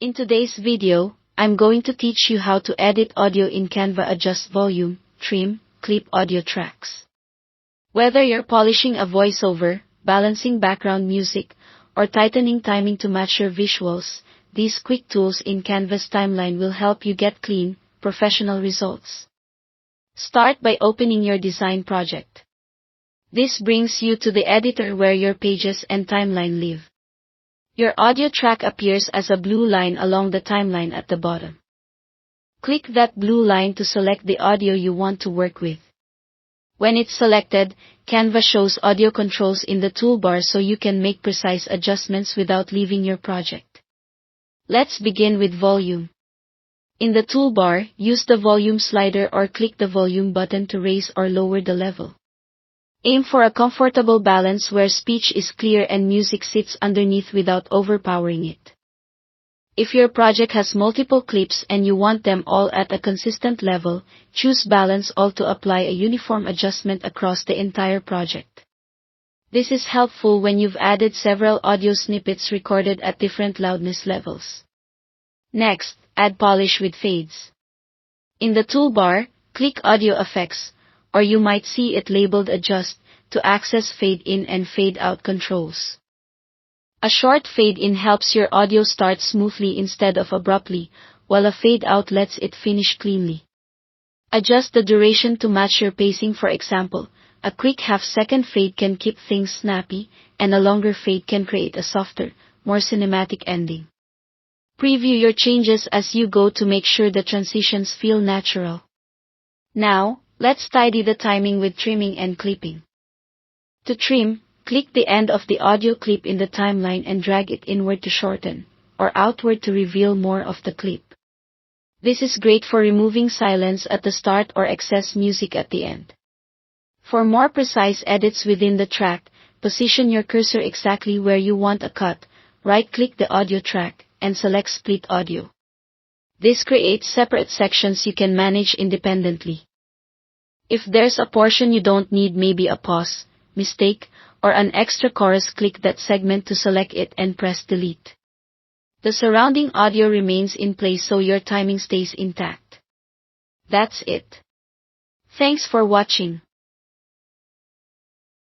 In today's video, I'm going to teach you how to edit audio in Canva, adjust volume, trim, clip audio tracks. Whether you're polishing a voiceover, balancing background music, or tightening timing to match your visuals, these quick tools in Canva's timeline will help you get clean, professional results. Start by opening your design project. This brings you to the editor where your pages and timeline live. Your audio track appears as a blue line along the timeline at the bottom. Click that blue line to select the audio you want to work with. When it's selected, Canva shows audio controls in the toolbar so you can make precise adjustments without leaving your project. Let's begin with volume. In the toolbar, use the volume slider or click the volume button to raise or lower the level. Aim for a comfortable balance where speech is clear and music sits underneath without overpowering it. If your project has multiple clips and you want them all at a consistent level, choose Balance All to apply a uniform adjustment across the entire project. This is helpful when you've added several audio snippets recorded at different loudness levels. Next, add polish with fades. In the toolbar, click Audio Effects, or you might see it labeled Adjust, to access fade in and fade out controls. A short fade in helps your audio start smoothly instead of abruptly, while a fade out lets it finish cleanly. Adjust the duration to match your pacing. For example, a quick half-second fade can keep things snappy, and a longer fade can create a softer, more cinematic ending. Preview your changes as you go to make sure the transitions feel natural. Now, let's tidy the timing with trimming and clipping. To trim, click the end of the audio clip in the timeline and drag it inward to shorten, or outward to reveal more of the clip. This is great for removing silence at the start or excess music at the end. For more precise edits within the track, position your cursor exactly where you want a cut, right-click the audio track, and select Split Audio. This creates separate sections you can manage independently. If there's a portion you don't need, maybe a pause, mistake, or an extra chorus, click that segment to select it and press Delete. The surrounding audio remains in place so your timing stays intact. That's it. Thanks for watching.